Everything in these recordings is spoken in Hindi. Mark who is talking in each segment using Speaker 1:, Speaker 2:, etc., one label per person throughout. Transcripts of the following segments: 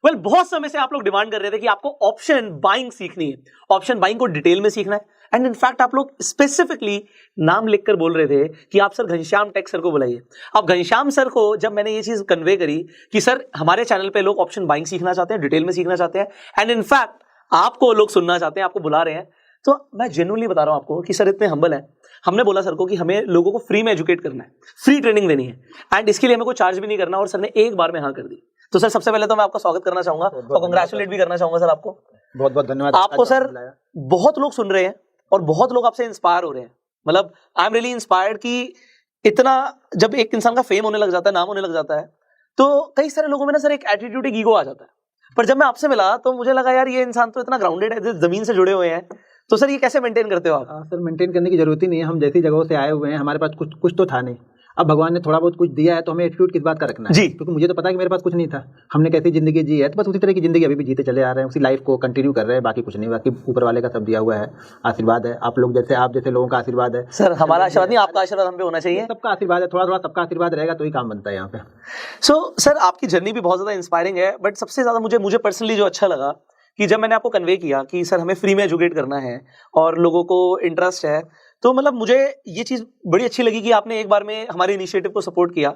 Speaker 1: बहुत समय से आप लोग डिमांड कर रहे थे कि आपको ऑप्शन बाइंग सीखनी है, ऑप्शन बाइंग को डिटेल में सीखना है। एंड इनफैक्ट आप लोग स्पेसिफिकली नाम लिखकर बोल रहे थे कि आप सर घनश्याम टेक सर को बुलाइए। अब घनश्याम सर को जब मैंने ये चीज कन्वे करी कि सर हमारे चैनल पे लोग ऑप्शन बाइंग सीखना चाहते हैं, डिटेल में सीखना चाहते हैं, एंड इनफैक्ट आपको लोग सुनना चाहते हैं, आपको बुला रहे हैं, तो मैं जेन्युइनली बता रहा हूं आपको कि सर इतने हम्बल है। हमने बोला सर को कि हमें लोगों को फ्री में एजुकेट करना है, फ्री ट्रेनिंग देनी है, एंड इसके लिए हमें कोई चार्ज भी नहीं करना, और सर ने एक बार में हाँ कर दी। तो सर सबसे पहले तो मैं आपका स्वागत करना चाहूंगा और कंग्रेचुलेट भी करना चाहूंगा सर आपको।
Speaker 2: बहुत बहुत धन्यवाद
Speaker 1: आपको सर। बहुत लोग सुन रहे हैं और बहुत लोग आपसे इंस्पायर हो रहे हैं, मतलब आई एम रियली इंस्पायर्ड कि इतना जब एक इंसान का फेम होने लग जाता है, नाम होने लग जाता है, तो कई सारे लोगों में ना सर एक एटीट्यूड, एक ईगो आ जाता है। पर जब मैं आपसे मिला तो मुझे लगा यार ये इंसान तो इतना ग्राउंडेड है, जमीन से जुड़े हुए हैं, तो सर ये कैसे मेंटेन करते हो आप?
Speaker 2: सर मेंटेन करने की जरूरत ही नहीं है, हम जैसी जगहों से आए हुए हैं, हमारे पास कुछ तो था नहीं। अब भगवान ने थोड़ा बहुत कुछ दिया है तो हमें एटीट्यूड किस बात का रखना है
Speaker 1: जी।
Speaker 2: क्योंकि मुझे तो पता है कि मेरे पास कुछ नहीं था, हमने कैसी जिंदगी जी है तो बस उसी तरह की जिंदगी अभी भी जीते चले आ रहे हैं, उसी लाइफ को कंटिन्यू कर रहे हैं, बाकी कुछ नहीं, बाकी ऊपर वाले का सब दिया हुआ है, आशीर्वाद है, आप लोग जैसे आप जैसे लोगों का आशीर्वाद है।
Speaker 1: सर हमारा आशीर्वाद नहीं, आपका आशीर्वाद हम पे होना चाहिए,
Speaker 2: सबका आशीर्वाद है, थोड़ा थोड़ा सबका आशीर्वाद रहेगा तो ही काम बनता है यहाँ पे।
Speaker 1: सो सर आपकी जर्नी भी बहुत ज्यादा इंस्पायरिंग है, बट सबसे ज्यादा मुझे पर्सनली जो अच्छा लगा कि जब मैंने आपको कन्वे किया कि सर हमें फ्री में एजुकेट करना है और लोगों को इंटरेस्ट है, तो मतलब मुझे ये चीज बड़ी अच्छी लगी कि आपने एक बार में हमारे इनिशिएटिव को सपोर्ट किया।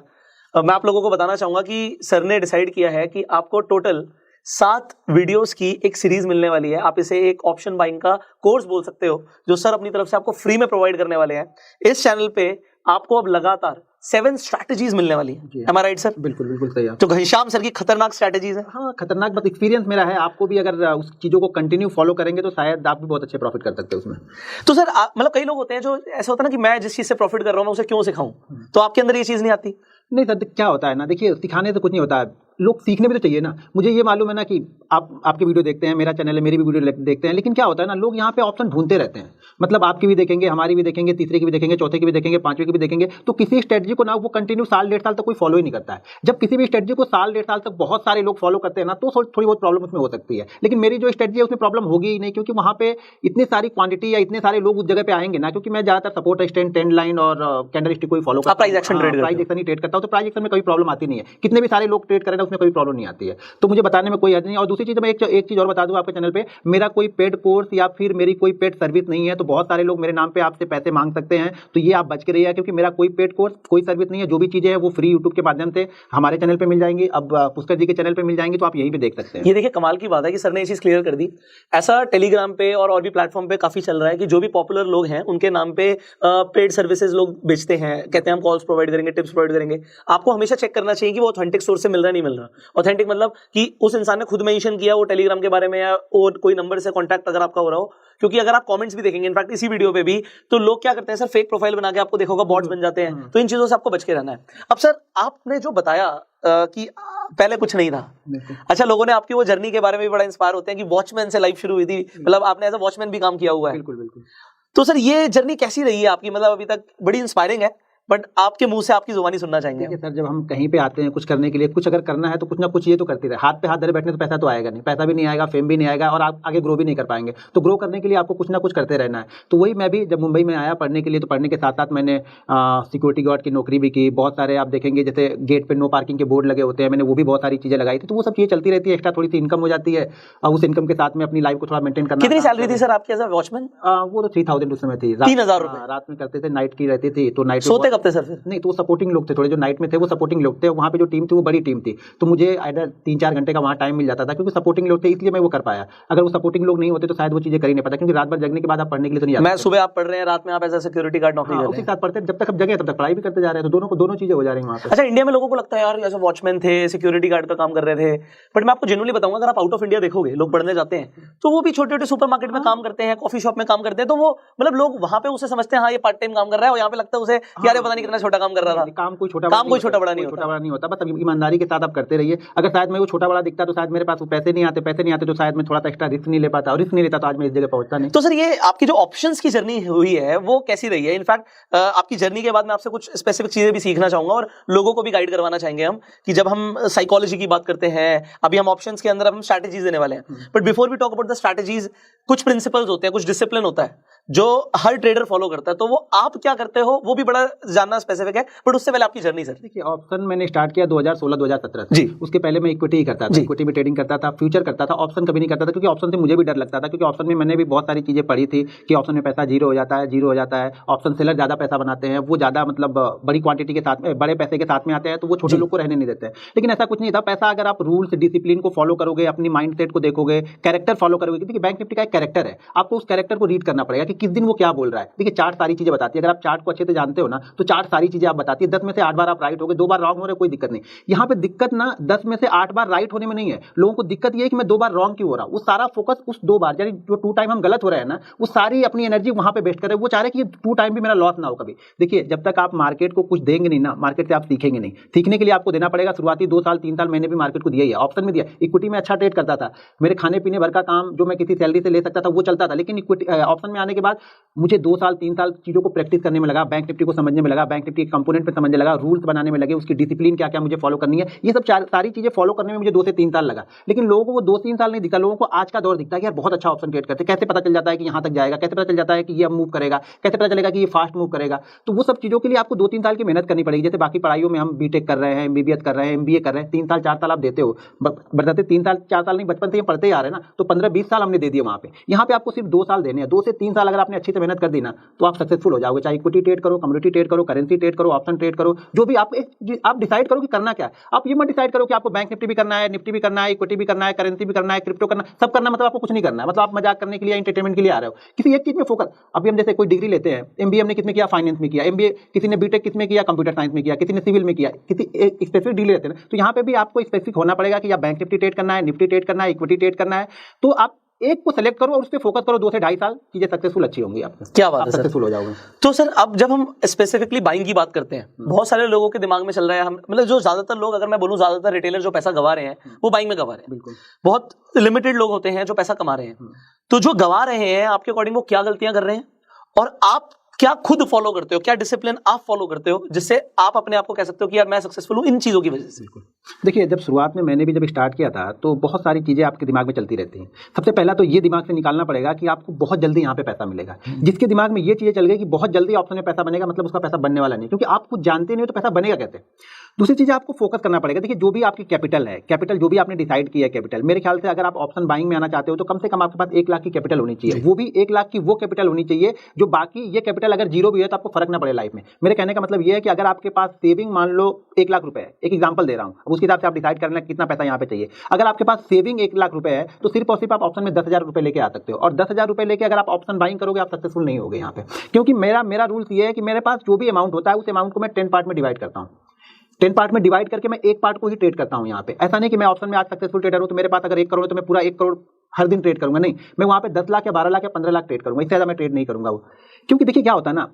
Speaker 1: मैं आप लोगों को बताना चाहूंगा कि सर ने डिसाइड किया है कि आपको टोटल 7 वीडियोस की एक सीरीज मिलने वाली है। आप इसे एक ऑप्शन बाइंग का कोर्स बोल सकते हो, जो सर अपनी तरफ से आपको फ्री में प्रोवाइड करने वाले हैं। इस चैनल पे आपको अब लगातार 7 स्ट्रैटेजीज मिलने वाली है। Am I right, sir?
Speaker 2: बिल्कुल बिल्कुल सही है।
Speaker 1: तो घनश्याम सर की खतरनाक स्ट्रैटेजीज है।
Speaker 2: हाँ खतरनाक, बस एक्सपीरियंस मेरा है, आपको भी अगर उस चीजों को कंटिन्यू फॉलो करेंगे तो शायद आप भी बहुत अच्छे प्रॉफिट कर सकते हैं उसमें।
Speaker 1: तो सर मतलब कई लोग होते हैं जो ऐसा होता है ना कि मैं जिस चीज से प्रॉफिट कर रहा हूँ मैं उसे क्यों सिखाऊं, तो आपके अंदर ये चीज नहीं आती?
Speaker 2: नहीं सर, क्या होता है ना, देखिए सिखाने से कुछ नहीं होता है, लोग सीखने भी तो चाहिए ना। मुझे ये मालूम है ना कि आपके वीडियो देखते हैं, मेरा चैनल है, मेरी भी वीडियो देखते हैं, लेकिन क्या होता है ना, लोग यहाँ पे ऑप्शन ढूंढते रहते हैं, मतलब आपकी भी देखेंगे, हमारी भी देखेंगे, तीसरे की भी देखेंगे, चौथे की भी देखेंगे, पांचवें की भी देखेंगे, तो किसी स्ट्रेटजी को ना वो कंटिन्यू साल 1.5 साल तक कोई फॉलो ही नहीं करता है। जब किसी भी स्ट्रेटजी को साल 1.5 साल तक बहुत सारे लोग फॉलो करते हैं ना, तो थोड़ी बहुत प्रॉब्लम उसमें हो सकती है, लेकिन मेरी जो स्ट्रेटजी है उसमें प्रॉब्लम होगी ही नहीं, क्योंकि वहाँ पे इतनी सारी क्वांटिटी या इतने सारे लोग उस जगह पे आएंगे ना, क्योंकि मैं ज्यादातर सपोर्ट एक्सटेंड, ट्रेंड लाइन और कैंडल स्टिक को ही फॉलो करता हूं, प्राइस एक्शन ही ट्रेड करता हूं, तो प्राइस एक्शन में कोई प्रॉब्लम आती नहीं है, कितने भी सारे लोग ट्रेड करें उसमें कोई प्रॉब्लम नहीं आती है, तो मुझे बताने में कोई हर्ज नहीं। और दूसरी चीज मैं एक चीज और बता दूं आपके चैनल पे, मेरा कोई पेड कोर्स या फिर मेरी कोई पेड सर्विस नहीं है, तो बहुत सारे लोग मेरे नाम पे आपसे पैसे मांग सकते हैं, तो ये आप बच के रहिए, क्योंकि मेरा कोई पेड कोर्स, कोई सर्विस नहीं है, जो भी चीजें हैं वो फ्री यूट्यूब के माध्यम से हमारे चैनल पे मिल जाएंगी, अब पुष्कर जी के चैनल पे मिल जाएंगी, तो आप यहीं पे देख सकते हैं।
Speaker 1: ये देखिए कमाल की बात है कि सर ने ये चीज क्लियर कर दी। ऐसा टेलीग्राम पे और भी प्लेटफॉर्म पे काफी चल रहा है कि जो भी पॉपुलर लोग हैं उनके नाम पे पेड सर्विसेज लोग बेचते हैं, कहते हैं हम कॉल्स प्रोवाइड करेंगे, टिप्स प्रोवाइड करेंगे। आपको हमेशा चेक करना चाहिए कि वो ऑथेंटिक सोर्स से मिल रहा है नहीं मिल रहा। ऑथेंटिक मतलब कि उस इंसान ने खुद मेंशन किया वो टेलीग्राम के बारे में, या और कोई नंबर से कांटेक्ट अगर आपका हो रहा हो, क्योंकि अगर आप कमेंट्स भी देखेंगे इनफैक्ट इसी वीडियो पे भी, तो लोग क्या करते हैं सर, फेक प्रोफाइल बना के आपको देखोगा बॉट्स बन जाते हैं, तो इन चीजों से आपको बच के रहना है। अब सर आपने जो बताया कि पहले कुछ नहीं था, अच्छा लोगों ने आपकी वो जर्नी के बारे में भी बड़ा इंस्पायर होते हैं कि वॉचमैन से लाइफ शुरू हुई थी, मतलब आपने एज अ वॉचमैन भी काम किया हुआ है।
Speaker 2: बिल्कुल बिल्कुल।
Speaker 1: तो सर ये जर्नी कैसी रही है आपकी, मतलब अभी तक बड़ी इंस्पायरिंग है, बट आपके मुंह से आपकी जुबानी सुनना चाहेंगे।
Speaker 2: देखिए सर, जब हम कहीं पे आते हैं कुछ करने के लिए, कुछ अगर करना है तो कुछ ना कुछ ये तो करते रहे, हाथ पे हाथ धरे बैठने तो पैसा तो आएगा नहीं, पैसा भी नहीं आएगा, फेम भी नहीं आएगा, और आप आगे ग्रो भी नहीं कर पाएंगे। तो ग्रो करने के लिए आपको कुछ ना कुछ करते रहना है। तो वही मैं भी जब मुंबई में आया पढ़ने के लिए, तो पढ़ने के साथ साथ मैंने सिक्योरिटी गार्ड की नौकरी भी की, बहुत सारे आप देखेंगे जैसे गेट पे नो पार्किंग के बोर्ड लगे होते हैं, मैंने वो भी बहुत सारी चीजें लगाई थी, तो वो सब चीजें चलती रहती है, एक्स्ट्रा थोड़ी सी इनकम हो जाती है, और उस इनकम के साथ में अपनी लाइफ को थोड़ा मेंटेन करना।
Speaker 1: कितनी सैलरी थी सर आपकी एज अ वॉचमैन?
Speaker 2: वो तो 3000 उस समय थी।
Speaker 1: 3000 रुपए
Speaker 2: रात में करते थे, नाइट की रहती थी, तो नाइट
Speaker 1: सोते कब थे सर?
Speaker 2: नहीं, तो सपोर्टिंग लोग थे, थोड़े जो नाइट में थे वो सपोर्टिंग लोग थे, वहाँ पे जो टीम थी वो बड़ी टीम थी, तो मुझे आइडर 3-4 घंटे का वहाँ टाइम मिल जाता था, क्योंकि सपोर्टिंग लोग थे, इसलिए मैं वो कर पाया। अगर वो सपोर्टिंग लोग नहीं होते तो शायद वो चीजें कर ही नहीं पाता, क्योंकि रात भर जगने के बाद आप पढ़ने के लिए तो नहीं।
Speaker 1: मैं सुबह आप पढ़ रहे हैं, रात में आप एज अ सिक्योरिटी गार्ड नौकरी कर रहे हैं,
Speaker 2: उसी साथ पढ़ते, जब तक आप जगह तब तक पढ़ाई भी करते जा रहे हैं, तो दोनों चीजें हो जा रही हैं वहाँ पे।
Speaker 1: अच्छा इंडिया में लोगों को लगता है यार ऐसे वॉचमैन थे, सिक्योरिटी गार्ड का काम कर रहे थे, बट मैं आपको जेन्युइनली बताऊंगा, अगर आप आउट ऑफ इंडिया देखोगे लोग पढ़ने जाते हैं तो वो भी छोटे छोटे सुपरमार्केट में काम करते हैं, कॉफी शॉप में काम करते हैं, तो वो मतलब लोग वहां पे उसे समझते हैं हाँ ये पार्ट टाइम काम कर रहा है, और यहाँ पे लगता है उसे यार पता नहीं कितना छोटा काम कर रहा था।
Speaker 2: काम कोई छोटा बड़ा नहीं होता, बस ईमानदारी के साथ आप करते रहिए। अगर शायद मैं वो छोटा बड़ा दिखता तो शायद मेरे पास पैसे नहीं आते, तो शायद मैं थोड़ा सा एक्स्ट्रा रिस्क नहीं ले पाता, और रिस्क नहीं लेता तो आज मैं इस जगह पहुंचता नहीं।
Speaker 1: तो सर ये आपकी जो ऑप्शंस की जर्नी हुई है वो कैसी रही है? इनफैक्ट आपकी जर्नी के बाद मैं आपसे कुछ स्पेसिफिक चीजें भी सीखना चाहूंगा और लोगों को भी गाइड करवाना चाहेंगे हम, कि जब हम साइकोलॉजी की बात करते हैं, अभी हम ऑप्शंस के अंदर हम स्ट्रैटेजीज देने वाले हैं, but before we talk about the strategies, कुछ प्रिंसिपल्स होते हैं, कुछ डिसिप्लिन होता है जो हर ट्रेडर फॉलो करता है, तो वो आप क्या करते हो वो भी बड़ा जानना स्पेसिफिक है, बट उससे पहले आपकी जर्नी सर।
Speaker 2: देखिए, ऑप्शन मैंने स्टार्ट किया 2016-2017 से।
Speaker 1: जी।
Speaker 2: उसके पहले मैं इक्विटी ही करता था, इक्विटी में ट्रेडिंग करता था, फ्यूचर करता था, ऑप्शन कभी नहीं करता था, क्योंकि ऑप्शन से मुझे भी डर लगता था, क्योंकि ऑप्शन में मैंने भी बहुत सारी चीजें पढ़ी थी कि ऑप्शन में पैसा जीरो हो जाता है, ऑप्शन सेलर ज्यादा पैसा बनाते हैं, वो ज्यादा मतलब बड़ी क्वांटिटी के साथ में, बड़े पैसे के साथ में आते हैं, तो वो छोटे लोग को रहने नहीं देते हैं। लेकिन ऐसा कुछ नहीं था। पैसा अगर आप रूल्स डिसिप्लिन को फॉलो करोगे, अपनी माइंड सेट को देखोगे, कैरेक्टर फॉलो करोगे, क्योंकि बैंक निफ्टी का एक कैरेक्टर है, आपको उस कैरेक्टर को रीड करना पड़ेगा कि किस दिन वो क्या बोल रहा है। देखिए, चार्ट सारी चीजें बताती है। अगर आप चार्ट को अच्छे से जानते हो ना, तो चार्ट सारी चीजें आप बताती है। 10 में से 8 बार आप राइट हो गए, 2 बार रॉन्ग हो रहे, कोई दिक्कत नहीं। यहाँ पे दिक्कत ना 10 में से 8 बार राइट होने में नहीं है, लोगों को दिक्कत ये है कि मैं 2 बार रॉन्ग क्यों हो रहा हूँ। वो सारा फोकस उस 2 बार, यानी जो 2 टाइम हम गलत हो रहे हैं ना, वो सारी अपनी एनर्जी वहां पे वेस्ट कर रहे हैं। वो चाह रहे हैं कि 2 टाइम भी मेरा लॉस ना हो कभी। देखिए, जब तक आप मार्केट को कुछ देंगे नहीं ना, मार्केट से आप सीखेंगे नहीं। सीखने के लिए आपको देना पड़ेगा। शुरुआती 2 साल 3 साल मैंने भी मार्केट को दिया ही है, ऑप्शन में दिया। इक्विटी में अच्छा ट्रेड करता था, मेरे खाने पीने भर का काम जो मैं किसी सैलरी से ले सकता था वो चलता था। लेकिन इक्विटी ऑप्शन में आने के बाद मुझे 2 साल 3 साल चीजों को प्रैक्टिस करने में लगा, बैंक निफ्टी को समझने में लगा, बैंक निफ्टी के कंपोनेंट पे समझने लगा, रूल्स बनाने में लगे, उसकी डिसिप्लिन क्या क्या मुझे फॉलो करनी है, ये सब सारी चीजें फॉलो करने में मुझे 2 से 3 साल लगा। लेकिन लोगों को वो 2-3 साल नहीं दिखा। लोगों को आज का दौर दिखता है कि यार बहुत अच्छा ऑप्शन ट्रेड करते, कैसे पता चल जाता है कि यहां तक जाएगा, कैसे पता चल जाता है कि ये अब मूव करेगा, कैसे पता चलेगा कि ये फास्ट मूव करेगा। तो वो सब चीजों के लिए आपको 2-3 साल की मेहनत करनी पड़ेगी। जैसे बाकी पढ़ाइयों में हम बीटेक कर रहे हैं, एमबीबीएस कर रहे हैं, एमबीए कर रहे हैं, 3 साल 4 साल आप देते हो, बताते 3 साल 4 साल नहीं, बचपन से ये पढ़ते ही आ रहे हैं ना, तो 15-20 साल हमने दे दिए वहां पे। यहाँ पे आपको सिर्फ 2 साल देने हैं। 2 से 3 साल अगर आपने अच्छी से मेहनत कर दी ना, तो आप सक्सेसफुल हो जाओगे। चाहे इक्विटी ट्रेड करो, कमोडिटी ट्रेड करो, करेंसी ट्रेड करो, ऑप्शन ट्रेड करो, जो भी आप डिसाइड करो कि करना क्या है। आप ये मत डिसाइड करो कि आपको बैंक निफ्टी भी करना है, निफ्टी भी करना है, इक्विटी भी करना है, करेंसी भी करना है, क्रिप्टो करना है, सब करना, मतलब आपको कुछ नहीं करना है। मतलब आप मजाक करने के लिए, एंटरटेनमेंट के लिए आ रहे हो, किसी एक चीज में फोकस। अभी हम जैसे कोई डिग्री लेते हैं, एमबीए हमने किसमें किया, फाइनेंस में किया, एमबीए किसी ने बीटेक किसमें किया, कंप्यूटर साइंस में किया, किसी ने सिविल में किया, किसी एक स्पेसिफिक डिग्री लेते हैं। तो यहाँ पे भी आपको स्पेसिफिक होना पड़ेगा कि या बैंक निफ्टी ट्रेड करना है, निफ्टी ट्रेड करना है, इक्विटी ट्रेड करना है। तो आप एक को सेलेक्ट करो और उस पर फोकस करो। 2 से 2.5 साल चीजें सक्सेसफुल अच्छी होंगी आपकी।
Speaker 1: क्या बात है सर,
Speaker 2: सक्सेसफुल हो जाओगे।
Speaker 1: तो सर अब जब हम स्पेसिफिकली बाइंग की बात करते हैं, बहुत सारे लोगों के दिमाग में चल रहा है, हम मतलब जो ज्यादातर लोग, अगर मैं बोलूं ज्यादातर रिटेलर जो पैसा गवा रहे हैं वो बाइंग में गवा रहे हैं।
Speaker 2: बिल्कुल,
Speaker 1: बहुत लिमिटेड लोग होते हैं जो पैसा कमा रहे हैं। तो जो गवा रहे हैं, आपके अकॉर्डिंग वो क्या गलतियां कर रहे हैं, और आप क्या खुद फॉलो करते हो, क्या डिसिप्लिन आप फॉलो करते हो जिससे आप अपने आप को कह सकते हो कि यार मैं सक्सेसफुल हूं इन चीजों की वजह से?
Speaker 2: देखिए, जब शुरुआत में मैंने भी जब स्टार्ट किया था, तो बहुत सारी चीजें आपके दिमाग में चलती रहती हैं। सबसे पहला तो ये दिमाग से निकालना पड़ेगा कि आपको बहुत जल्दी यहाँ पे पैसा मिलेगा। जिसके दिमाग में ये चीजें चल गई कि बहुत जल्दी ऑप्शन में पैसा बनेगा, मतलब उसका पैसा बनने वाला नहीं, क्योंकि आप कुछ जानते नहीं हो तो पैसा बनेगा कैसे। दूसरी चीज आपको फोकस करना पड़ेगा। देखिए, जो भी आपकी कैपिटल है, कैपिटल जो भी आपने डिसाइड किया है, कैपिटल मेरे ख्याल से अगर आप ऑप्शन बाइंग में आना चाहते हो तो कम से कम आपके पास 1 लाख की कैपिटल होनी चाहिए। वो भी 1 लाख की वो कैपिटल होनी चाहिए जो बाकी ये कैपिटल अगर जीरो भी है तो आपको फर्क ना पड़े लाइफ में। मेरे कहने का मतलब ये है कि अगर आपके पास सेविंग मान लो 1 लाख रुपए है, एक एग्जांपल दे रहा हूं, उसके हिसाब से आप डिसाइड करना कितना पैसा यहाँ पे चाहिए। अगर आपके पास सेविंग 1 लाख रुपए है तो सिर्फ और सिर्फ आप ऑप्शन में 10,000 रुपए लेके आ सकते हो, और 10,000 रुपए लेके अगर आप ऑप्शन बाइंग करोगे आप सक्सेसफुल नहीं होगे यहाँ पे। क्योंकि मेरा रूल्स ये है कि मेरे पास जो भी अमाउंट होता है उस अमाउंट को मैं 10 पार्ट में डिवाइड करता हूँ। 10 पार्ट में डिवाइड करके मैं एक पार्ट को ही ट्रेड करता हूं यहाँ पे। ऐसा नहीं कि मैं ऑप्शन में आज सक्सेसफुल ट्रेडर हूं तो मेरे पास अगर 1 करोड़ है तो मैं पूरा 1 करोड़ हर दिन ट्रेड करूंगा, नहीं, मैं वहां पे 10 लाख या 12 लाख या 15 लाख ट्रेड करूंगा, इससे ज्यादा मैं ट्रेड नहीं करूंगा वो। क्योंकि देखिए क्या होता है ना,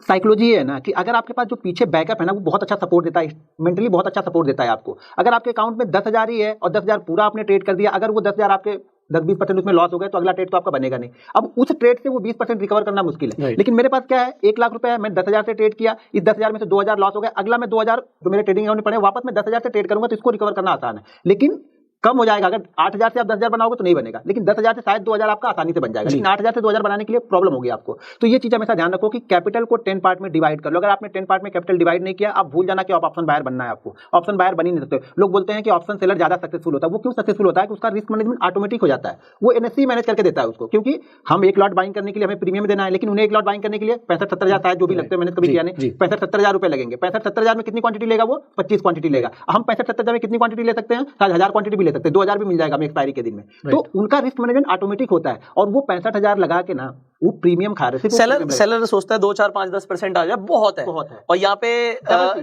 Speaker 2: साइकोलॉजी ये है ना कि अगर आपके पास जो पीछे बैकअप है ना वो बहुत अच्छा सपोर्ट देता है, मेंटली बहुत अच्छा सपोर्ट देता है आपको। अगर आपके अकाउंट में 10,000 ही है और 10,000 पूरा आपने ट्रेड कर दिया, अगर वो 10,000 आपके 10-20% उसमें लॉस हो गए तो अगला ट्रेड तो आपका बनेगा नहीं। अब उस ट्रेड से वो 20% रिकवर करना मुश्किल है। लेकिन मेरे पास क्या है, 1 लाख रुपए है, मैं 10,000 से ट्रेड किया, इस 10,000 में से 2,000 लॉस हो गया, अगला मैं 2,000 जो मेरे ट्रेडिंग अकाउंट में पड़े वापस मैं 10,000 से ट्रेड करूंगा, तो इसको रिकवर करना आसान है। लेकिन कम हो जाएगा। अगर 8,000 से आप 10,000 बनाओगे तो नहीं बनेगा, लेकिन 10,000 से शायद 2,000 आपका आसानी से बन जाएगा, लेकिन 8,000 से 2,000 बनाने के लिए प्रॉब्लम होगी आपको। तो ये चीज हमेशा ध्यान रखो कि कैपिटल को 10 पार्ट में डिवाइड कर लो। अगर आपने 10 पार्ट में कैपिटल डिवाइड नहीं किया, आप भूल जाना कि आप ऑप्शन बायर बनना है आपको। ऑप्शन बायर बन ही नहीं सकते। लोग बोलते हैं कि ऑप्शन सेलर ज्यादा सक्सेसफुल होता है। वो क्यों सक्सेसफुल होता है कि उसका रिस्क मैनेजमेंट ऑटोमेटिक हो जाता है, वो एनएससी मैनेज करके देता है उसको। क्योंकि हम 1 लॉट बाइंग करने के लिए हमें प्रीमियम देना है, लेकिन उन्हें 1 लॉट बाइंग करने के लिए 65-70 हजार शायद जो भी लगते हैं, मैंने कभी किया नहीं, 65-70 हजार रुपए लगेंगे। 65-70 हजार में कितनी क्वांटिटी लेगा वो? 25 क्वांटिटी लेगा। हम 65-70 हजार में कितनी क्वांटिटी ले सकते हैं? शायद 1000 क्वांटिटी भी ले सकते हैं, 2,000 भी मिल जाएगा हमें एक्सपायरी के दिन में। तो उनका रिस्क मैनेजमेंट ऑटोमेटिक होता है, और वो 65,000 लगा के ना वो प्रीमियम खा रहे हैं।
Speaker 1: सेलर सोचता है 2, 4, 5, 10% आ जाए बहुत है, और यहाँ पे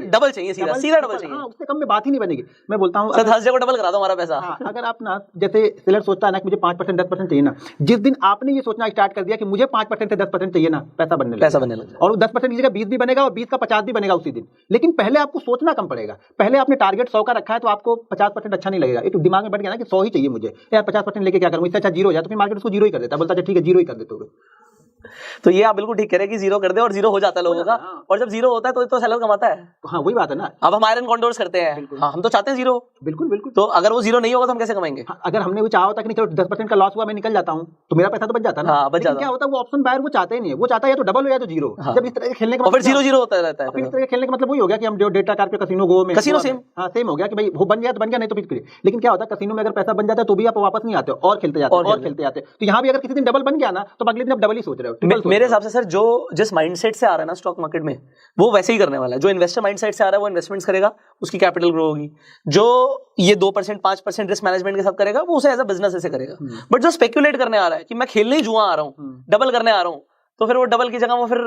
Speaker 1: डबल चाहिए, सीधा डबल चाहिए।
Speaker 2: उससे कम में बात ही नहीं बनेगी। मैं बोलता हूँ
Speaker 1: सर 10 जगह डबल करा दो हमारा पैसा।
Speaker 2: अगर आप ना, जैसे सेलर सोचता है ना कि मुझे 5% 10% चाहिए ना, जिस दिन आपने ये सोचना स्टार्ट कर दिया कि मुझे 5% से 10% चाहिए ना, पैसा बनने लगेगा। और 10% की जगह 20 भी बनेगा और 20 का 50 भी बनेगा उसी दिन। लेकिन पहले आपको सोचना कम पड़ेगा। पहले आपने टारगेट 100 का रखा है तो आपको 50% अच्छा नहीं लगेगा। एक दिमाग में बैठ गया ना कि 100 ही चाहिए मुझे, यार 50% लेके क्या करूँ, इससे अच्छा जीरो हो जाए, तो फिर मार्केट उसको जीरो ही कर देता है, बोलता है ठीक है जीरो ही कर देते हो।
Speaker 1: तो ये आप बिल्कुल ठीक कह रहे हैं कि जीरो कर दे और जीरो हो जाता है लोगों का, और जब जीरो होता है तो सेलर कमाता है।
Speaker 2: हाँ वही बात है ना।
Speaker 1: अब हम आयरन कॉन्डोर्स करते हैं, हाँ, हम तो चाहते हैं जीरो।
Speaker 2: बिल्कुल बिल्कुल।
Speaker 1: तो अगर वो जीरो नहीं होगा तो हम कैसे कमाएंगे?
Speaker 2: हाँ, अगर हमने वो चाहा होता कि नहीं चलो 10% का लॉस हुआ मैं निकल जाता हूँ तो मेरा पैसा तो बच जाता ना।
Speaker 1: हाँ, बच जाता।
Speaker 2: क्या होता है वो ऑप्शन बायर वो चाहते ही नहीं है, वो चाहता है या तो डबल हो या तो जीरो। जब इस तरह के खेलने का
Speaker 1: फिर जीरो जीरो होता रहता है।
Speaker 2: फिर इस तरह के खेलने का मतलब वही हो गया कि हम जो डेटा कार पे कसिनो गो में
Speaker 1: कसिनो सेम,
Speaker 2: हाँ सेम हो गया कि भाई वो बन गया तो बन गया, नहीं तो फिर। लेकिन क्या होता है कसिनो में अगर पैसा बन जाता है तो भी आप वापस नहीं आते और खेलते जाते और खेलते जाते। तो यहाँ भी अगर किसी दिन डबल बन गया ना तो अगले दिन आप डबल ही सोच रहे हो।
Speaker 1: मेरे हिसाब से सर जो जिस माइंडसेट से आ रहा है ना स्टॉक मार्केट में, वो वैसे ही करने वाला है। जो इन्वेस्टर माइंडसेट से आ रहा है वो इन्वेस्टमेंट्स करेगा, उसकी कैपिटल ग्रो होगी। जो ये 2% 5% रिस्क मैनेजमेंट के साथ करेगा वो उसे एज अ बिजनेस ऐसे करेगा। बट जो स्पेक्युलेट करने आ रहा है कि मैं खेलने ही जुआ आ रहा हूँ, डबल करने आ रहा हूँ, तो फिर वो डबल की जगह वो फिर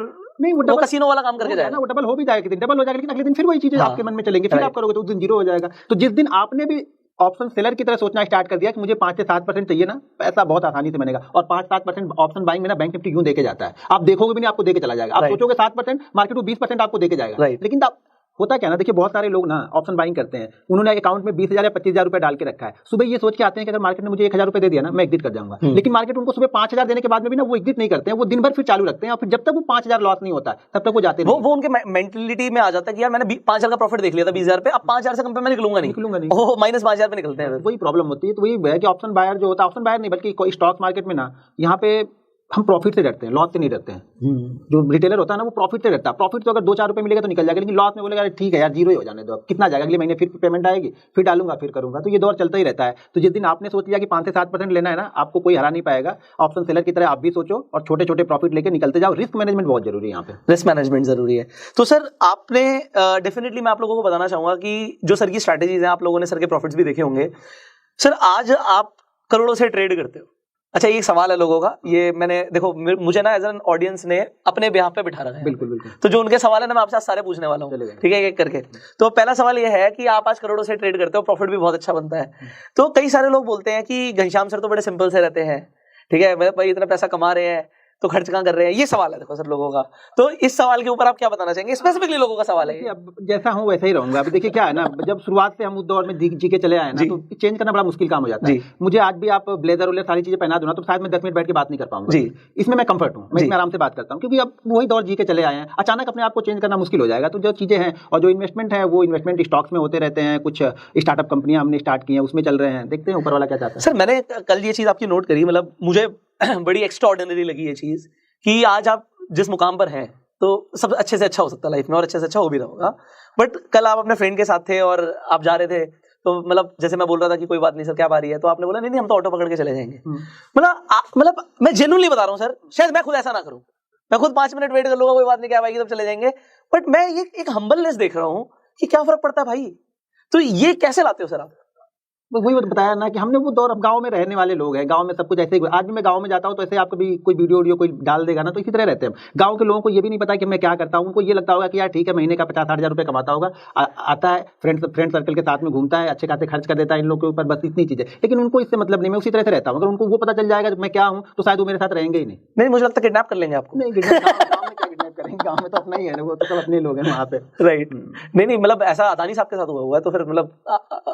Speaker 1: नहीं वो कसिनो वाला काम करके जाएगा।
Speaker 2: वो डबल हो भी जाएगा, डबल हो जाएगा, लेकिन अगले दिन फिर वही चीजें आपके मन में चलेंगे, फिर आप करोगे तो उस दिन जीरो हो जाएगा। तो जिस दिन आपने भी ऑप्शन सेलर की तरह सोचना स्टार्ट कर दिया कि मुझे 5 से 7% चाहिए ना, पैसा बहुत आसानी से बनेगा। और 5-7% ऑप्शन बाइंग में ना बैंक निफ्टी यूं देके जाता है, आप देखोगे भी नहीं, आपको देके चला जाएगा। आप सोचोगे 7%, मार्केट को 20% आपको देके जाएगा। लेकिन आप होता क्या ना, देखिए बहुत सारे लोग ना ऑप्शन बाइंग करते हैं, उन्होंने अकाउंट में 20,000 या 25,000 रुपए डाल के रखा है। सुबह ये सोच के आते हैं कि अगर मार्केट ने मुझे 1,000 रुपए दे दिया ना मैं एग्जिट कर जाऊंगा। लेकिन मार्केट उनको सुबह 5,000 देने के बाद में भी ना वो एग्जिट नहीं करते हैं, वो दिन भर फिर चालू रखते हैं और फिर जब तक वो 5,000 लॉस नहीं होता तब तक वो जाते नहीं।
Speaker 1: वो उनके मेंटलिटी में आ जाता है कि यार मैंने 5,000 का प्रॉफिट देख लिया था 20,000 पे, अब 5,000 से कम पे मैं निकलूंगा नहीं। ओह माइनस 5,000 पे निकलते हैं,
Speaker 2: वही प्रॉब्लम होती है। तो वही है कि ऑप्शन बायर जो होता है, ऑप्शन बायर नहीं बल्कि स्टॉक मार्केट में ना यहाँ पे हम प्रॉफिट से डरते हैं, लॉस से नहीं डरते हैं। जो रिटेलर होता है ना वो प्रॉफिट से डरता है। प्रॉफिट तो अगर 2-4 रुपए मिलेगा तो निकल जाएगा, लेकिन लॉस में बोलेगा ठीक है यार जीरो ही हो जाने दो, अब कितना जाएगा, अगले महीने फिर पेमेंट आएगी, फिर डालूंगा फिर करूंगा। तो ये दौर चलता ही रहता है। तो जिस दिन आपने सोच लिया कि 5 से 7% लेना है ना, आपको कोई हरा नहीं पाएगा। ऑप्शन सेलर की तरह आप भी सोचो और छोटे छोटे प्रॉफिट लेके निकलते जाओ। रिस्क मैनेजमेंट बहुत जरूरी है यहाँ पे,
Speaker 1: रिस्क मैनेजमेंट जरूरी है। तो सर आपने डेफिनेटली मैं आप लोगों को बताना चाहूंगा कि जो सर की स्ट्रैटेजीज हैं, आप लोगों ने सर के प्रॉफिट्स भी देखे होंगे। सर आज आप करोड़ों से ट्रेड करते हो। अच्छा ये एक सवाल है लोगों का, ये मैंने देखो मुझे ना एज एन ऑडियंस ने अपने बिहाफ पे बिठा रखा है।
Speaker 2: बिल्कुल बिल्कुल।
Speaker 1: तो जो उनके सवाल है ना मैं आपसे सारे पूछने वाला हूँ, ठीक है, एक करके। तो पहला सवाल ये है कि आप आज करोड़ों से ट्रेड करते हो, प्रॉफिट भी बहुत अच्छा बनता है। तो कई सारे लोग बोलते हैं कि घनश्याम सर तो बड़े सिंपल से रहते हैं, ठीक है, भाई इतना पैसा कमा रहे हैं तो खर्च कहाँ कर रहे हैं, ये सवाल है देखो सर लोगों का। तो इस सवाल के ऊपर आप क्या बताना चाहेंगे? स्पेसिफिकली लोगों का सवाल है।
Speaker 2: अब जैसा हूँ वैसा ही रहूंगा। अभी देखिए क्या है ना, जब शुरुआत से हम उस दौर में जी के चले आए ना तो चेंज करना बड़ा मुश्किल काम हो जाता है। मुझे आज भी आप ब्लेजर उलेजर सारी चीजें पहना दो ना तो शायद मैं 10 मिनट बैठ के बात नहीं कर पाऊंगा। इसमें मैं कंफर्ट हूँ, मैं इसमें आराम से बात करता हूँ, क्योंकि अब वही दौर जी के चले आए हैं। अचानक अपने आप को चेंज करना मुश्किल हो जाएगा। तो जो चीजें हैं और जो इन्वेस्टमेंट है वो इन्वेस्टमेंट स्टॉक्स में होते रहते हैं। कुछ स्टार्टअप कंपनियां हमने स्टार्ट की हैं, उसमें चल रहे हैं, देखते हैं ऊपर वाला क्या चाहता है।
Speaker 1: सर मैंने कल ये चीज आपकी नोट करी, मतलब मुझे बड़ी एक्स्ट्राऑर्डिनरी लगी ये चीज कि आज आप जिस मुकाम पर हैं तो सब अच्छे से अच्छा हो सकता है लाइफ में और अच्छे से अच्छा हो भी रहा होगा। बट कल आप अपने फ्रेंड के साथ थे और आप जा रहे थे, तो मतलब जैसे मैं बोल रहा था कि कोई बात नहीं सर क्या बारी है, तो आपने बोला नहीं हम तो ऑटो पकड़ के चले जाएंगे। मतलब मैं जेन्युइनली बता रहा हूँ सर, शायद मैं खुद ऐसा ना करूँ, मैं खुद 5 मिनट वेट कर लूंगा, कोई बात नहीं क्या आएगी तब चले जाएंगे। बट मैं ये एक हम्बलनेस देख रहा हूँ कि क्या फर्क पड़ता है भाई। तो ये कैसे लाते हो सर आप?
Speaker 2: वही बताया ना कि हमने वो दौर, अब गांव में रहने वाले लोग हैं, गांव में सब कुछ ऐसे ही। आज भी मैं गांव में जाता हूं तो ऐसे आप कभी कोई वीडियो कोई डाल देगा ना तो इसी तरह रहते हैं। गांव के लोगों को ये भी नहीं पता कि मैं क्या करता हूं। उनको ये लगता होगा कि यार ठीक है महीने का 50-60 हजार रुपये कमाता होगा, आता है फ्रेंड सर्कल के साथ में घूमता है, अच्छे खासे खर्च कर देता है इन लोगों के ऊपर, बस इतनी चीजें। लेकिन उनको इससे मतलब नहीं, मैं उसी तरह से रहता हूँ। अगर उनको वो पता चल जाएगा मैं क्या हूँ तो शायद वो मेरे साथ रहेंगे ही नहीं।
Speaker 1: मुझे लगता है किडनैप कर लेंगे आपको।
Speaker 2: नहीं किडनैप करेंगे, गांव में तो अपना ही है ना, वो तो सब अपने लोग हैं वहाँ पे।
Speaker 1: राइट। नहीं मतलब ऐसा अदानी साहब के साथ हुआ है तो फिर मतलब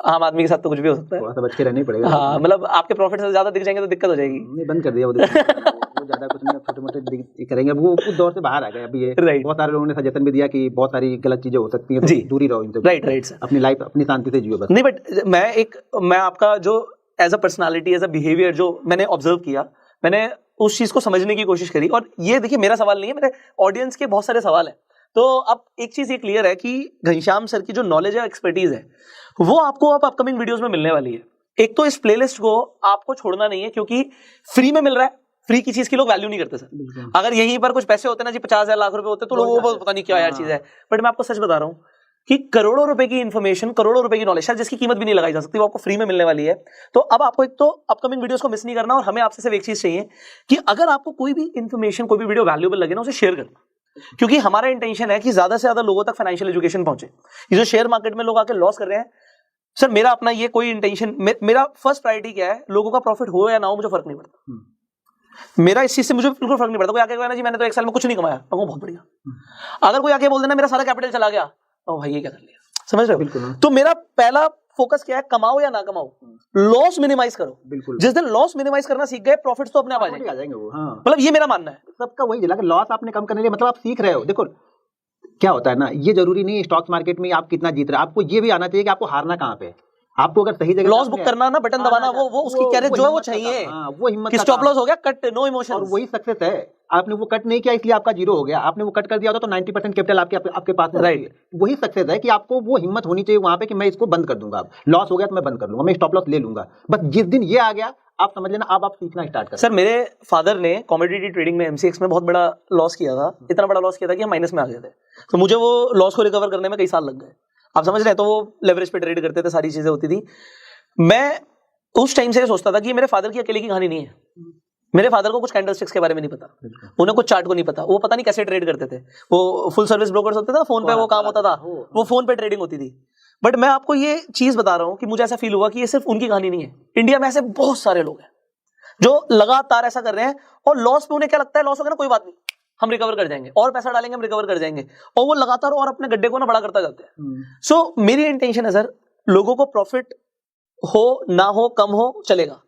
Speaker 1: आम आदमी के साथ तो कुछ भी हो सकता है।
Speaker 2: थोड़ा सा बच के रहना ही पड़ेगा।
Speaker 1: हाँ मतलब आपके प्रॉफिट से ज्यादा दिख जाएंगे तो दिक्कत हो जाएगी।
Speaker 2: नहीं बंद कर दिया वो ज्यादा कुछ नहीं, छोटे मोटे करेंगे। वो उस दौर से बाहर आ गए अभी। ये बहुत सारे लोगों ने सजेशन भी दिया कि बहुत सारी गलत चीजें हो सकती हैं, तो दूरी रहो इनसे।
Speaker 1: राइट
Speaker 2: अपनी लाइफ अपनी शांति से जियो बस।
Speaker 1: नहीं बट मैं आपका जो as a personality as a behaviour जो मैंने ऑब्जर्व किया, मैंने उस चीज को समझने की कोशिश करी। और ये देखिए मेरा सवाल नहीं है, मेरे ऑडियंस के बहुत सारे सवाल हैं। तो अब एक चीज ये क्लियर है कि घनश्याम सर की जो नॉलेज है एक्सपर्टीज है वो आपको अब अपकमिंग वीडियोस में मिलने वाली है। एक तो इस प्लेलिस्ट को आपको छोड़ना नहीं है क्योंकि फ्री में मिल रहा है। फ्री की चीज की लोग वैल्यू नहीं करते सर। अगर यहीं पर कुछ पैसे होते ना जी 50,000 लाख रुपए होते तो लोगों को पता नहीं क्या यार चीज है। बट मैं आपको सच बता रहा हूँ कि करोड़ों रुपए की इन्फॉर्मेशन, करोड़ों रुपए की नॉलेज शायद जिसकी कीमत भी नहीं लगाई जा सकती, वो आपको फ्री में मिलने वाली है। तो अब आपको एक तो अपकमिंग वीडियोस को मिस नहीं करना और हमें आपसे सिर्फ एक चीज चाहिए कि अगर आपको कोई भी इन्फॉर्मेशन, कोई भी वीडियो वैल्यूएबल लगे ना उसे शेयर करना, क्योंकि हमारा इंटेंशन है कि ज्यादा से ज्यादा लोगों तक फाइनेंशियल एजुकेशन पहुंचे। ये जो शेयर मार्केट में लोग आके लॉस कर रहे हैं सर, मेरा अपना ये कोई इंटेंशन, मेरा फर्स्ट प्रायोरिटी क्या है, लोगों का प्रॉफिट हो या ना हो मुझे फर्क नहीं पड़ता। मेरा इस चीज से मुझे बिल्कुल फर्क नहीं पड़ता। कोई आके कहना जी मैंने तो एक साल में कुछ नहीं कमाया, मैं बहुत बढ़िया। अगर कोई आके बोल देना मेरा सारा कैपिटल चला गया, तो भाई ये क्या कर लिया, समझ रहे हो? तो मेरा पहला फोकस क्या है, कमाओ या ना कमाओ, लॉस मिनिमाइज करो।
Speaker 2: बिल्कुल।
Speaker 1: जिस दिन लॉस मिनिमाइज करना सीख गए, प्रॉफिट्स तो अपने आप आ
Speaker 2: आ जाएंगे वो। हाँ,
Speaker 1: मतलब ये मेरा मानना है।
Speaker 2: सबका वही जिला लॉस आपने कम करने के लिए मतलब आप सीख रहे हो। देखो क्या होता है ना, ये जरूरी नहीं है स्टॉक मार्केट में आप कितना जीत रहे हो, आपको ये भी आना चाहिए कि आपको हारना कहाँ पे है। आपको अगर सही जगह
Speaker 1: लॉस बुक करना ना, बटन दबाना, वो उसकी कैरेज जो है वो चाहिए।
Speaker 2: वो हिम्मत
Speaker 1: कि स्टॉप लॉस हो गया, कट, नो इमोशन,
Speaker 2: और वही सक्सेस है। आपने वो कट नहीं किया इसलिए आपका जीरो हो गया, आपने वो कट कर दिया होता तो 90% कैपिटल आपके पास में
Speaker 1: राइट।
Speaker 2: वही सक्सेस है कि आपको वो हिम्मत होनी चाहिए वहां पे कि मैं इसको बंद कर दूंगा, लॉस हो गया तो मैं बंद कर लूंगा, मैं स्टॉप लॉस ले लूंगा। बस जिस दिन ये आ गया आप समझ लेना अब आप सीखना स्टार्ट कर।
Speaker 1: सर मेरे फादर ने कमोडिटी ट्रेडिंग में एमसीएक्स में बहुत बड़ा लॉस किया था, इतना बड़ा लॉस किया था कि हम माइनस में आ गए थे। तो मुझे वो लॉस को रिकवर करने में कई साल लग गए, आप समझ रहे हैं। तो वो लेवरेज पे ट्रेड करते थे, सारी चीजें होती थी। मैं उस टाइम से सोचता था कि मेरे फादर की अकेले की कहानी नहीं है। मेरे फादर को कुछ कैंडलस्टिक्स के बारे में नहीं पता, उन्हें कुछ चार्ट को नहीं पता, वो पता नहीं कैसे ट्रेड करते थे। वो फुल सर्विस ब्रोकर्स होते थे, फोन पे वो काम होता था, वो फोन पे ट्रेडिंग होती थी। बट मैं आपको ये चीज बता रहा हूं कि मुझे ऐसा फील हुआ कि ये सिर्फ उनकी कहानी नहीं है। इंडिया में ऐसे बहुत सारे लोग हैं जो लगातार ऐसा कर रहे हैं, और लॉस पे उन्हें क्या लगता है, लॉस हो गया ना कोई बात नहीं, हम रिकवर कर जाएंगे, और पैसा डालेंगे हम रिकवर कर जाएंगे, और वो लगातार और अपने गड्ढे को ना बड़ा करता जाते हैं। सो मेरी इंटेंशन है सर, लोगों को प्रॉफिट हो ना हो, कम हो चलेगा,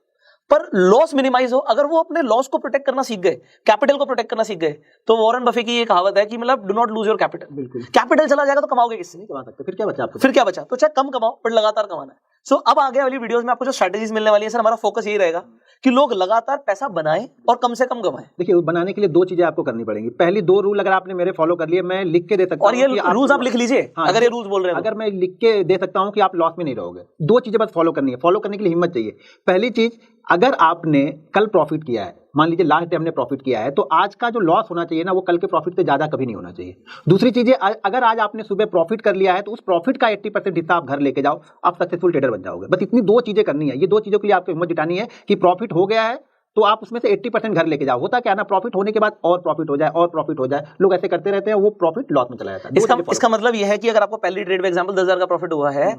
Speaker 1: पर लॉस मिनिमाइज हो। अगर वो अपने लॉस को प्रोटेक्ट करना सीख गए, कैपिटल को प्रोटेक्ट करना सीख गए, तो वॉरेन बफे की ये कहावत है कि मतलब do not lose your capital.
Speaker 2: बिल्कुल।
Speaker 1: कैपिटल चला जाएगा तो कमाओगे किससे,
Speaker 2: नहीं कमा सकते, फिर क्या बचा आपको?
Speaker 1: फिर क्या बचा। तो चाहे कम कमाओ पर लगातार कमाना है। सो अब आगे वाली वीडियोस में आपको जो स्ट्रेटजीज मिलने वाली है सर, हमारा फोकस यही रहेगा कि लोग लगातार पैसा बनाएं और कम से कम कमाएं।
Speaker 2: देखिए बनाने के लिए दो चीजें आपको करनी पड़ेंगी। पहली दो रूल अगर आपने मेरे फॉलो कर लिए, मैं लिख के दे सकता हूं,
Speaker 1: और ये रूल्स आप लिख लीजिए।
Speaker 2: हाँ,
Speaker 1: अगर ये रूल्स बोल रहे हैं
Speaker 2: अगर मैं लिख के दे सकता हूं कि आप लॉस में नहीं रहोगे। दो चीजें बस फॉलो करनी है, फॉलो करने के लिए हिम्मत चाहिए। पहली चीज, अगर आपने कल प्रॉफिट किया है, मान लीजिए लास्ट डे हमने प्रॉफिट किया है, तो आज का जो लॉस होना चाहिए ना, वो कल के प्रॉफिट से ज्यादा कभी नहीं होना चाहिए। दूसरी चीज है, अगर आज आपने सुबह प्रॉफिट कर लिया है तो उस प्रॉफिट का 80% हिस्सा आप घर लेके जाओ, आप सक्सेसफुल ट्रेडर बन जाओगे। बस इतनी दो चीजें करनी है। ये दो चीजों के लिए आपको हिम्मत जुटानी है कि प्रॉफिट हो गया है तो आप उसमें से 80% घर लेके जाओ। होता क्या ना, प्रॉफिट होने के बाद और प्रॉफिट हो जाए और प्रॉफिट हो जाए, लोग ऐसे करते रहते हैं, वो प्रॉफिट लॉस में चला जाता है।
Speaker 1: इसका मतलब यह है कि अगर आपको पहली ट्रेड में एग्जांपल 10,000 का प्रॉफिट हुआ है,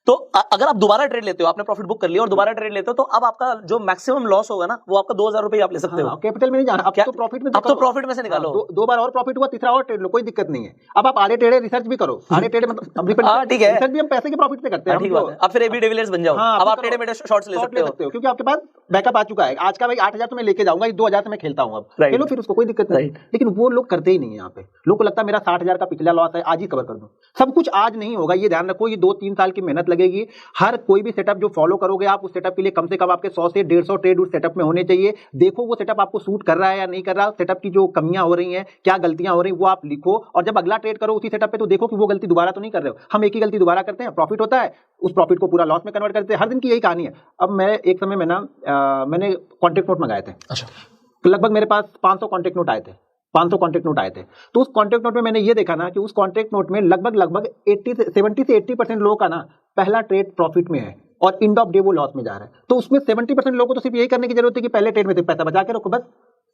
Speaker 1: तो अगर आप दोबारा ट्रेड लेते हो, आपने प्रॉफिट बुक कर लिया और दोबारा ट्रेड लेते हो, तो अब आपका जो मैक्सिमम लॉस होगा ना, वो आपका 2,000 रुपए आप ले सकते हो।
Speaker 2: कैपिटल में नहीं जाना, अब तो प्रॉफिट में,
Speaker 1: अब तो प्रॉफिट में से निकालो।
Speaker 2: दो बार और प्रॉफिट हुआ, तीसरा और ट्रेड लो, कोई दिक्कत नहीं है। अब आप आड़े टेढ़े रिसर्च भी करो, आड़े टेढ़े मतलब
Speaker 1: ठीक है,
Speaker 2: रिसर्च भी हम पैसे के प्रॉफिट से करते हैं।
Speaker 1: ठीक बात है। अब फिर एबी डिविलियर्स बन जाओ, अब आप टेढ़े मेढ़े शॉट्स ले सकते हो,
Speaker 2: क्योंकि आपके पास बैकअप आ चुका है। आज का भाई 8,000 तो मैं लेके जाऊंगा, 2,000 से मैं खेलता हूँ, अब चलो फिर उसको कोई दिक्कत नहीं। लेकिन वो लोग करते ही नहीं है। यहाँ पे लोग को लगता है मेरा 60,000 का पिछला लॉस है, आज ही कवर कर दूं। सब कुछ आज नहीं होगा, ये ध्यान रखो। ये 2-3 साल की मेहनत लगेगी। हर कोई भी सेटअप जो फॉलो करोगे आप, उस सेटअप के लिए कम से कम आपके 100 से 150 ट्रेड उस सेटअप में होने चाहिए। देखो वो सेटअप आपको सूट कर रहा है या नहीं कर रहा, सेटअप की जो कमियां हो रही हैं, क्या गलतियां हो रही हैं, वो आप लिखो। और जब अगला ट्रेड करो उसी सेटअप पे, तो देखो कि वो गलती दोबारा तो नहीं कर रहे हो। हम एक ही गलती दोबारा करते हैं, प्रॉफिट होता है, उस प्रॉफिट को पूरा लॉस में कन्वर्ट करते हैं। हर दिन की यही कहानी है। अब मैं एक समय में ना मैंने कॉन्ट्रैक्ट नोट मंगाए थे।
Speaker 1: अच्छा।
Speaker 2: लगभग मेरे पास 500 कॉन्ट्रैक्ट नोट आए थे, 500 कॉन्ट्रैक्ट नोट आए थे। तो उस कॉन्ट्रैक्ट नोट में मैंने ये देखा ना कि उस कॉन्ट्रैक्ट नोट में लगभग 70 से 80% लोगों का ना पहला ट्रेड प्रॉफिट में है और एंड ऑफ डे वो लॉस में जा रहा है। तो उसमें 70% लोगों को तो सिर्फ यही करने की जरूरत है कि पहले ट्रेड में थे पैसा बचा के रखो, बस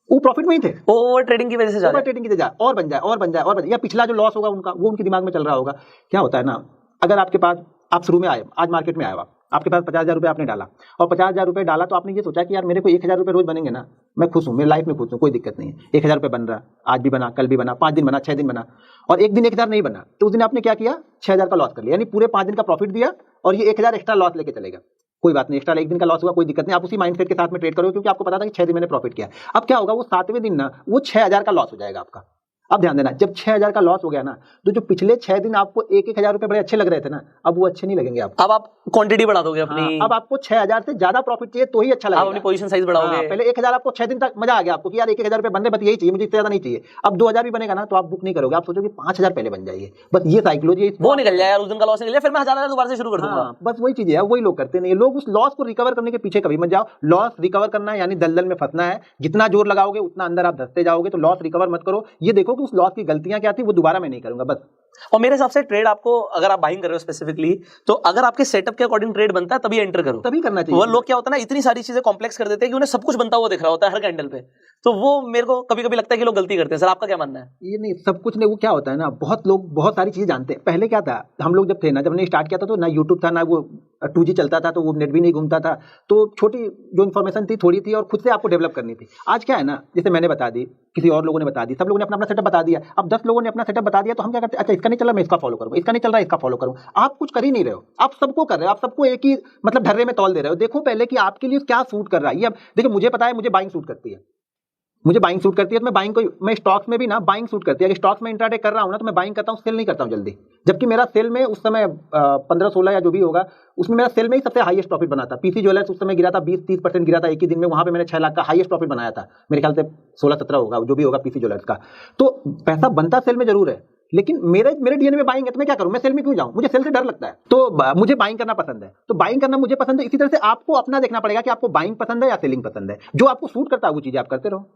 Speaker 2: वो प्रॉफिट में ही थे।
Speaker 1: ओवर ट्रेडिंग की वजह से जा रहा है,
Speaker 2: ट्रेडिंग की वजह और बन जाए और बन जाए और बन जाए, या पिछला जो लॉस होगा उनका, वो उनके दिमाग में चल रहा होगा। क्या होता है ना, अगर आपके पास, आप शुरू में आए, आज मार्केट में आए हो, आपके पास 50,000 रुपये आपने डाला, और 50,000 रुपये डाला तो आपने ये सोचा कि यार मेरे को 1,000 रुपये रोज बनेंगे ना, मैं खुश हूँ, मेरी लाइफ में खुश हूँ, कोई दिक्कत नहीं है। 1,000 रुपये बन रहा, आज भी बना, कल भी बना, 5 दिन बना, 6 दिन बना, और एक दिन 1,000 नहीं बना, तो उस दिन आपने क्या किया, 6,000 का लॉस कर लिया। यानी पूरे 5 दिन का प्रॉफिट दिया और ये 1,000 एक्स्ट्रा लॉस लेके चलेगा। कोई बात नहीं, एक्स्ट्रा एक दिन का लॉस हुआ, कोई दिक्कत नहीं, आप उसी माइंडसेट के साथ में ट्रेड करो, क्योंकि आपको पता था कि 6 दिन मैंने प्रॉफिट किया। अब क्या होगा, वो 7वें दिन ना वो 6,000 का लॉस हो जाएगा आपका। अब ध्यान देना, जब 6,000 का लॉस हो गया ना, तो जो पिछले 6 दिन आपको 1,000 रुपए बड़े अच्छे लग रहे थे ना, अब वो अच्छे नहीं लगेंगे आपको।
Speaker 1: अब आप क्वांटिटी बढ़ा दोगे अपनी।
Speaker 2: हाँ, अब आपको 6,000 से ज्यादा प्रॉफिट चाहिए तो ही अच्छा लगेगा।
Speaker 1: आप अपनी पोजीशन साइज बढ़ाओगे।
Speaker 2: हाँ, पहले 1,000 आपको 6 दिन तक मजा आ गया आपको कि यार 1,000 रुपए बन रहे, बस यही चाहिए मुझे, इससे ज्यादा नहीं चाहिए। अब 2,000 भी बनेगा ना तो आप बुक नहीं करोगे, आप सोचोगे 5,000 पहले बन जाइए। बस ये साइकोलॉजी, वो
Speaker 1: निकल जाए यार, उस दिन का लॉस निकल जाए, फिर मैं 1,000 दोबारा से शुरू कर दूंगा।
Speaker 2: बस वही चीज है, वही लोग करते नहीं। लोग उस लॉस को रिकवर करने के पीछे कभी मत जाओ। लॉस रिकवर करना है यानी दलदल में फंसना है, जितना जोर लगाओगे उतना अंदर आप धंसते जाओगे। तो लॉस रिकवर मत करो, ये देखो कि उस लॉस की गलतियां क्या थी, वो दोबारा मैं नहीं करूंगा बस।
Speaker 1: और मेरे हिसाब से ट्रेड आपको, अगर आप बाइंग कर रहे हो स्पेसिफिकली, तो अगर आपके सेटअप के अकॉर्डिंग ट्रेड बनता है तभी एंटर करो,
Speaker 2: तभी करना चाहिए।
Speaker 1: वो लोग क्या होता है ना, इतनी सारी चीजें कॉम्प्लेक्स कर देते हैं कि उन्हें सब कुछ बनता हुआ दिख रहा होता है हर कैंडल पे। तो वो मेरे को कभी कभी लगता है कि लोग गलती करते हैं। सर आपका क्या मानना है?
Speaker 2: ये नहीं, सब कुछ नहीं, वो क्या होता है ना, बहुत लोग बहुत सारी चीजें जानते हैं। पहले क्या था, हम लोग जब थे ना, जब हमने स्टार्ट किया था तो ना यूट्यूब था, ना वो 2G चलता था तो वो नेट भी नहीं घूमता था, तो छोटी जो इन्फॉर्मेशन थी थोड़ी थी और खुद से आपको डेवलप करनी थी। आज क्या है ना, जैसे मैंने बता दी, किसी और लोगों ने बता दी, सब लोगों ने अपना अपना सेटअप बता दिया। अब 10 लोगों ने अपना सेटअप बता दिया तो हम क्या करते हैं, अच्छा इसका नहीं चल रहा मैं इसका फॉलो करूँ, इसका नहीं चल रहा इसका फॉलो करूँ। आप कुछ कर ही नहीं रहे हो, आप सबको कर रहे हो, आप सबको एक ही मतलब ढर्रे में तौल दे रहे हो। देखो पहले कि आपके लिए क्या सूट कर रहा है। ये अब देखिए मुझे पता है मुझे बाइंग सूट करती है, मुझे बाइंग सूट करती है, तो मैं बाइंग को, मैं स्टॉक्स में भी ना बाइंग सूट करती है। अगर स्टॉक्स में इंट्राडे कर रहा हूं ना तो मैं बाइंग करता हूं, सेल नहीं करता हूं जल्दी। जबकि मेरा सेल में उस समय 15-16 या जो भी होगा उसमें मेरा सेल में ही सबसे हाईएस्ट प्रॉफिट बना था। पीसी ज्वेलर्स उस समय गिरा था 20-30% गिरा था एक ही दिन में, वहां पे मैंने 6 लाख का हाईएस्ट प्रॉफिट बनाया था। मेरे ख्याल से 16-17 होगा जो भी होगा पीसी ज्वेलर्स का। तो पैसा बनता सेल में जरूर है, लेकिन मेरे डीएनए में बाइंग है तो मैं क्या करूं, मैं सेल में क्यों जाऊं, मुझे सेल से डर लगता है। तो मुझे बाइंग करना पसंद है, तो बाइंग करना मुझे पसंद है। इसी तरह से आपको अपना देखना पड़ेगा कि आपको बाइंग पसंद है या सेलिंग पसंद है। जो आपको सूट करता है वो चीजें आप करते रहो।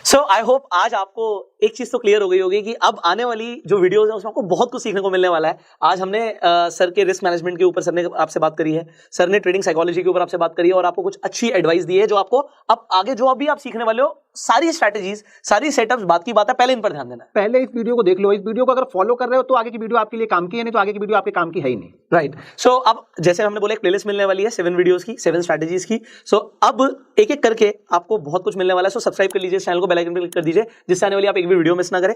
Speaker 1: सो आई होप आज आपको एक चीज तो क्लियर हो गई होगी कि अब आने वाली जो वीडियोस है उसमें आपको बहुत कुछ सीखने को मिलने वाला है। आज हमने सर के रिस्क मैनेजमेंट के ऊपर सर ने आपसे बात करी है, सर ने ट्रेडिंग साइकोलॉजी के ऊपर आपसे बात करी है और आपको कुछ अच्छी एडवाइस दी है जो आपको अब आगे जो अभी आप सीखने वाले हो सारी स्ट्रैटेजीज सारी सेटअप्स, बात की बात है, पहले इन पर ध्यान देना है।
Speaker 2: पहले इस वीडियो को देख लो, इस वीडियो को अगर फॉलो कर रहे हो तो आगे की वीडियो आपके लिए काम की है, नहीं तो आगे की वीडियो आपके काम की है ही नहीं।
Speaker 1: राइट। सो अब जैसे हमने बोला एक प्लेलिस्ट मिलने वाली है 7 वीडियोस की, 7 स्ट्रैटेजीज की। सो अब एक एक करके आपको बहुत कुछ मिलने वाला है। सो सब्सक्राइब कर लीजिए चैनल को, बेल आइकन पर क्लिक कर दीजिए जिससे आने वाली आप एक भी वीडियो मिस ना करें।